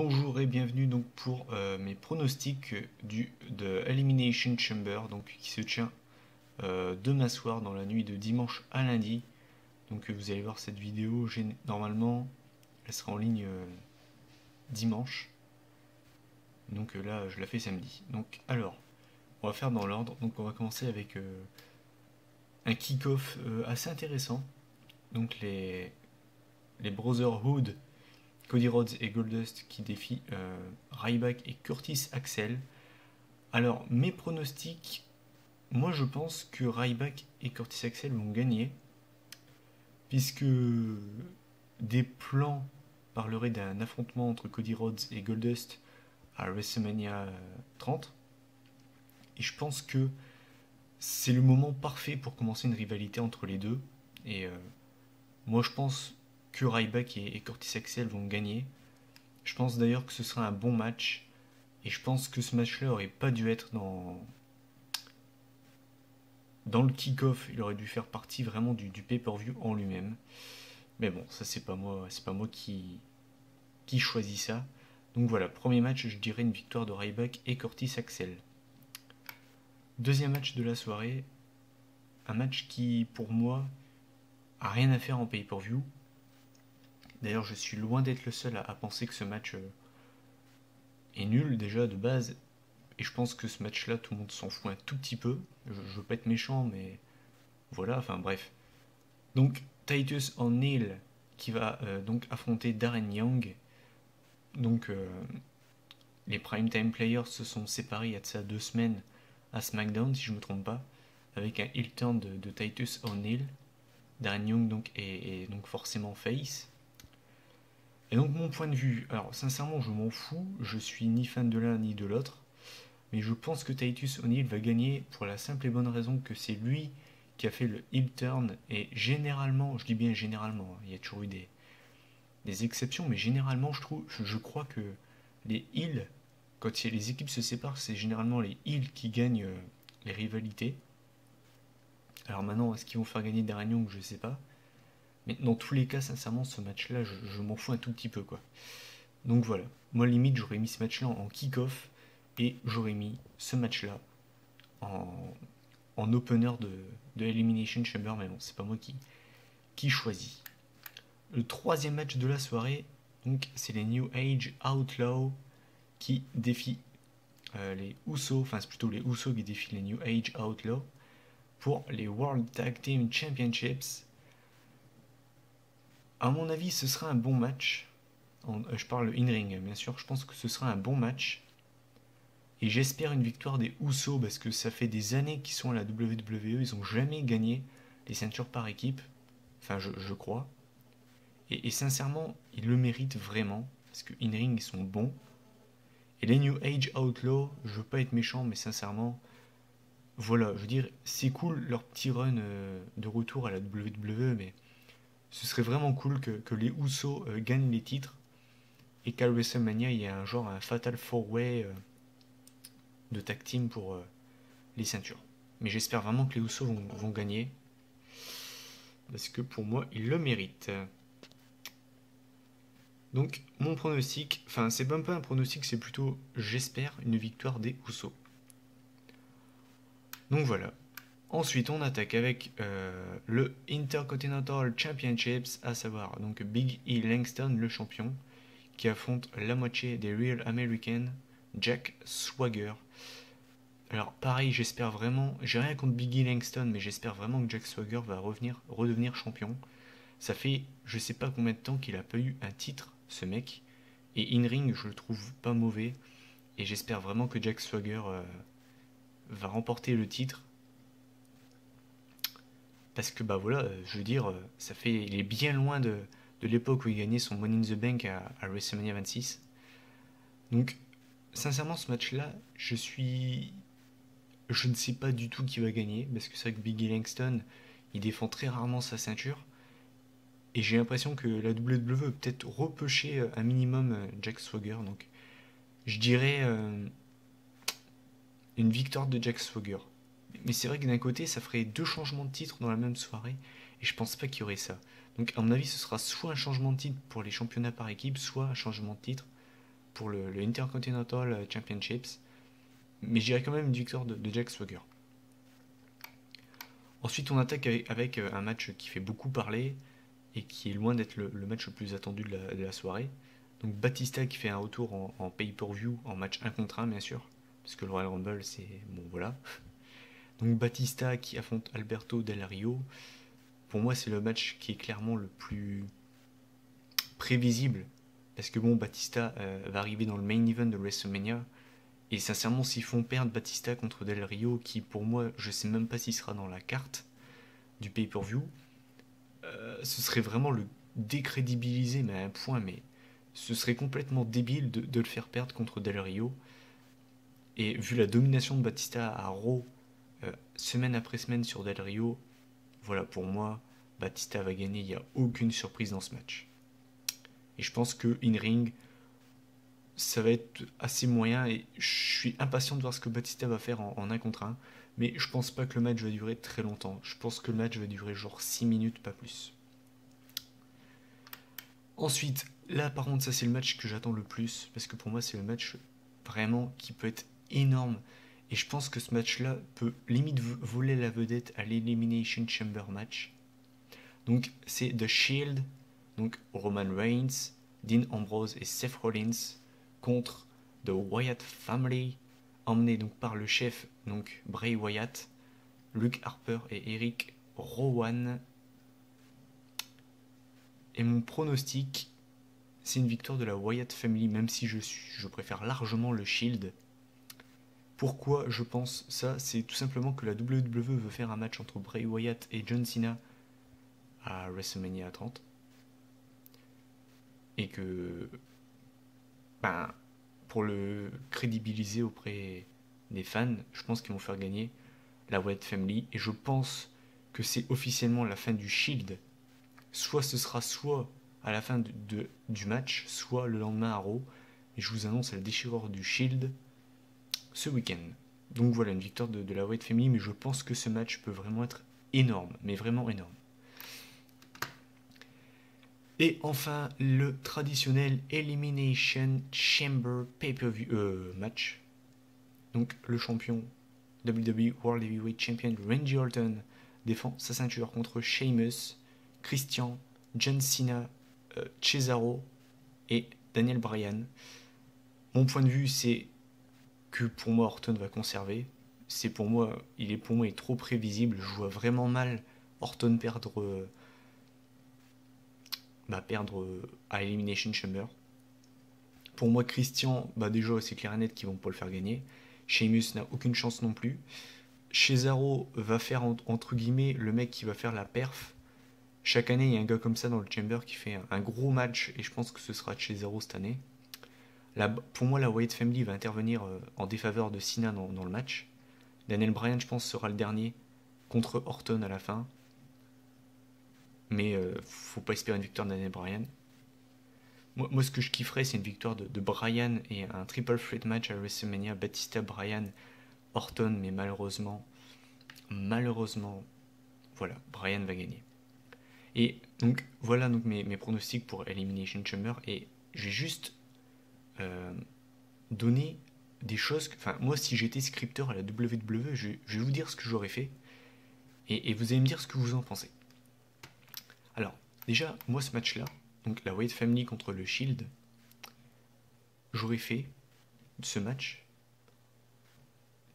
Bonjour et bienvenue donc pour mes pronostics de Elimination Chamber donc, qui se tient demain soir dans la nuit de dimanche à lundi. Donc vous allez voir cette vidéo, normalement elle sera en ligne dimanche. Donc là je la fais samedi. Donc alors, on va faire dans l'ordre. Donc on va commencer avec un kick-off assez intéressant. Donc les Brotherhood, Cody Rhodes et Goldust qui défient Ryback et Curtis Axel. Alors, mes pronostics, moi je pense que Ryback et Curtis Axel vont gagner, puisque des plans parleraient d'un affrontement entre Cody Rhodes et Goldust à WrestleMania 30. Et je pense que c'est le moment parfait pour commencer une rivalité entre les deux. Et moi je pense que Ryback et Curtis Axel vont gagner. Je pense d'ailleurs que ce sera un bon match. Et je pense que ce match-là aurait pas dû être dans le kick-off. Il aurait dû faire partie vraiment du pay-per-view en lui-même. Mais bon, ça c'est pas moi qui choisis ça. Donc voilà, premier match, je dirais une victoire de Ryback et Curtis Axel. Deuxième match de la soirée, un match qui pour moi a rien à faire en pay-per-view. D'ailleurs, je suis loin d'être le seul à penser que ce match est nul déjà de base. Et je pense que ce match-là, tout le monde s'en fout un tout petit peu. Je veux pas être méchant, mais voilà, enfin bref. Donc, Titus O'Neil qui va donc affronter Darren Young. Donc, les Primetime Players se sont séparés il y a de ça 2 semaines à SmackDown, si je me trompe pas, avec un heel turn de Titus O'Neil. Darren Young donc est donc forcément face. Et donc, mon point de vue, alors sincèrement, je m'en fous, je suis ni fan de l'un ni de l'autre. Mais je pense que Titus O'Neil va gagner pour la simple et bonne raison que c'est lui qui a fait le heel turn. Et généralement, je dis bien généralement, il y a toujours eu des exceptions, mais généralement, je crois que les heels, quand les équipes se séparent, c'est généralement les heels qui gagnent les rivalités. Alors maintenant, est-ce qu'ils vont faire gagner Darren Young? Je sais pas. Mais dans tous les cas, sincèrement, ce match-là, je m'en fous un tout petit peu, quoi. Donc voilà. Moi, limite, j'aurais mis ce match-là en kick-off. Et j'aurais mis ce match-là en opener de Elimination Chamber, mais bon, c'est pas moi qui choisis. Le troisième match de la soirée, donc c'est les New Age Outlaw qui défient les Usos, enfin c'est plutôt les Usos qui défient les New Age Outlaw pour les World Tag Team Championships. À mon avis, ce sera un bon match. Je parle in-ring, bien sûr. Je pense que ce sera un bon match. Et j'espère une victoire des Usos parce que ça fait des années qu'ils sont à la WWE. Ils n'ont jamais gagné les ceintures par équipe. Enfin, je crois. Et sincèrement, ils le méritent vraiment. Parce que in-ring, ils sont bons. Et les New Age Outlaw, je veux pas être méchant, mais sincèrement, voilà, je veux dire, c'est cool leur petit run de retour à la WWE, mais ce serait vraiment cool que les Usos gagnent les titres et qu'à WrestleMania, il y ait un Fatal 4-Way de tag team pour les ceintures. Mais j'espère vraiment que les Usos vont gagner. Parce que pour moi, ils le méritent. Donc, mon pronostic, enfin, c'est même pas un pronostic, c'est plutôt, j'espère, une victoire des Usos. Donc voilà. Ensuite, on attaque avec le Intercontinental Championships, à savoir donc Big E Langston, le champion, qui affronte la moitié des Real Americans, Jack Swagger. Alors pareil, j'espère vraiment, j'ai rien contre Biggie Langston, mais j'espère vraiment que Jack Swagger va redevenir champion. Ça fait je sais pas combien de temps qu'il a pas eu un titre, ce mec. Et in-ring, je le trouve pas mauvais. Et j'espère vraiment que Jack Swagger va remporter le titre. Parce que bah voilà, je veux dire, il est bien loin de l'époque où il gagnait son Money in the Bank à WrestleMania 26. Donc, sincèrement, ce match-là, je ne sais pas du tout qui va gagner, parce que c'est vrai que Biggie Langston, il défend très rarement sa ceinture. Et j'ai l'impression que la WWE veut peut-être repêcher un minimum Jack Swagger. Donc je dirais une victoire de Jack Swagger. Mais c'est vrai que d'un côté, ça ferait 2 changements de titre dans la même soirée. Et je pense pas qu'il y aurait ça. Donc à mon avis, ce sera soit un changement de titre pour les championnats par équipe, soit un changement de titre pour le Intercontinental Championships. Mais j'irai quand même une victoire de Jack Swagger. Ensuite, on attaque avec un match qui fait beaucoup parler et qui est loin d'être le match le plus attendu de la soirée. Donc Batista qui fait un retour en pay-per-view, en match 1 contre 1 bien sûr, parce que le Royal Rumble c'est... bon voilà. Donc Batista qui affronte Alberto Del Rio. Pour moi c'est le match qui est clairement le plus prévisible, parce que bon, Batista va arriver dans le main event de WrestleMania, et sincèrement s'ils font perdre Batista contre Del Rio, qui pour moi je sais même pas s'il sera dans la carte du pay-per-view, ce serait vraiment le décrédibiliser, mais à un point, mais ce serait complètement débile de le faire perdre contre Del Rio. Et vu la domination de Batista à Raw, semaine après semaine sur Del Rio, voilà, pour moi, Batista va gagner, il n'y a aucune surprise dans ce match. Et je pense que in-ring, ça va être assez moyen, et je suis impatient de voir ce que Batista va faire en 1 contre 1, mais je pense pas que le match va durer très longtemps. Je pense que le match va durer genre 6 minutes, pas plus. Ensuite, là par contre, ça c'est le match que j'attends le plus, parce que pour moi c'est le match vraiment qui peut être énorme, et je pense que ce match-là peut limite voler la vedette à l'Elimination Chamber match. Donc c'est The Shield, donc Roman Reigns, Dean Ambrose et Seth Rollins contre The Wyatt Family, emmené donc par le chef donc Bray Wyatt, Luke Harper et Eric Rowan. Et mon pronostic, c'est une victoire de la Wyatt Family, même si je préfère largement le Shield. Pourquoi je pense ça? C'est tout simplement que la WWE veut faire un match entre Bray Wyatt et John Cena à WrestleMania 30. Et que, pour le crédibiliser auprès des fans, je pense qu'ils vont faire gagner la Wyatt Family. Et je pense que c'est officiellement la fin du Shield. Soit ce sera soit à la fin du match, soit le lendemain à Raw. Et je vous annonce la déchirure du Shield ce week-end. Donc voilà, une victoire de la Wyatt Family, mais je pense que ce match peut vraiment être énorme, mais vraiment énorme. Et enfin, le traditionnel Elimination Chamber Pay-Per-View match. Donc le champion WWE World Heavyweight Champion Randy Orton défend sa ceinture contre Sheamus, Christian, John Cena, Cesaro et Daniel Bryan. Mon point de vue, c'est que pour moi Orton va conserver. Il est trop prévisible. Je vois vraiment mal Orton perdre à Elimination Chamber. Pour moi, Christian, déjà c'est clair et net qu'ils vont pas le faire gagner. Sheamus n'a aucune chance non plus. Cesaro va faire entre guillemets le mec qui va faire la perf. Chaque année, il y a un gars comme ça dans le Chamber qui fait un gros match, et je pense que ce sera Cesaro cette année. Pour moi, la Wyatt Family va intervenir en défaveur de Cena dans le match. Daniel Bryan, je pense, sera le dernier contre Orton à la fin. Mais faut pas espérer une victoire de Daniel Bryan. Moi, ce que je kifferais, c'est une victoire de Bryan et un triple threat match à WrestleMania, Batista, Bryan, Orton, mais malheureusement, voilà, Bryan va gagner. Et donc, voilà mes pronostics pour Elimination Chamber, et j'ai juste donné des choses... moi, si j'étais scripteur à la WWE, je vais vous dire ce que j'aurais fait, et vous allez me dire ce que vous en pensez. Alors, déjà, moi, ce match-là, donc la Wyatt Family contre le Shield, j'aurais fait ce match,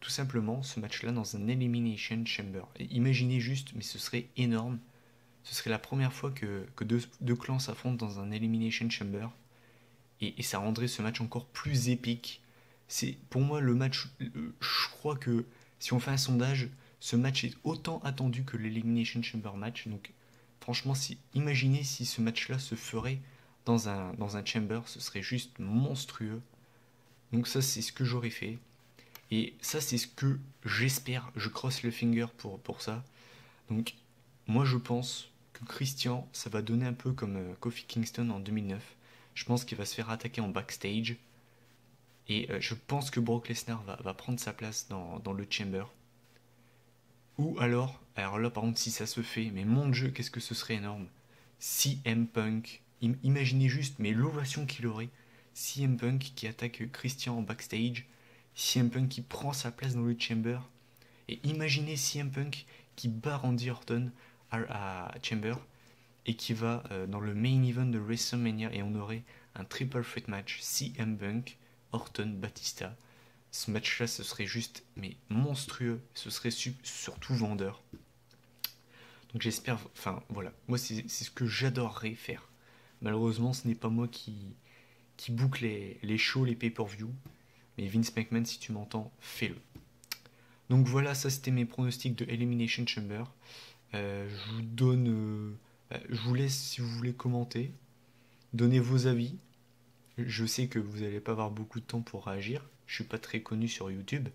tout simplement, ce match-là dans un Elimination Chamber. Et imaginez juste, mais ce serait énorme, ce serait la première fois que deux clans s'affrontent dans un Elimination Chamber, et ça rendrait ce match encore plus épique. C'est pour moi le match, je crois que si on fait un sondage, ce match est autant attendu que l'Elimination Chamber match. Donc franchement, imaginez si ce match-là se ferait dans un Chamber, ce serait juste monstrueux. Donc ça, c'est ce que j'aurais fait. Et ça, c'est ce que j'espère. Je crosse le finger pour ça. Donc moi, je pense que Christian, ça va donner un peu comme Kofi Kingston en 2009. Je pense qu'il va se faire attaquer en backstage. Et je pense que Brock Lesnar va prendre sa place dans le Chamber. Ou alors là par contre si ça se fait, mais mon Dieu, qu'est-ce que ce serait énorme. CM Punk, imaginez juste, mais l'ovation qu'il aurait CM Punk qui attaque Christian en backstage, CM Punk qui prend sa place dans le Chamber, et imaginez CM Punk qui bat Randy Orton à Chamber, et qui va dans le main event de WrestleMania, et on aurait un triple threat match CM Punk, Orton, Batista. Ce match-là, ce serait juste mais monstrueux, ce serait surtout vendeur. Donc j'espère, enfin voilà, moi c'est ce que j'adorerais faire. Malheureusement, ce n'est pas moi qui boucle les shows, les pay-per-view. Mais Vince McMahon, si tu m'entends, fais-le. Donc voilà, ça c'était mes pronostics de Elimination Chamber. Je vous donne, je vous laisse si vous voulez commenter, donner vos avis. Je sais que vous n'allez pas avoir beaucoup de temps pour réagir. Je suis pas très connu sur YouTube,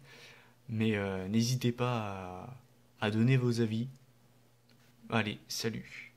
mais n'hésitez pas à donner vos avis. Allez, salut.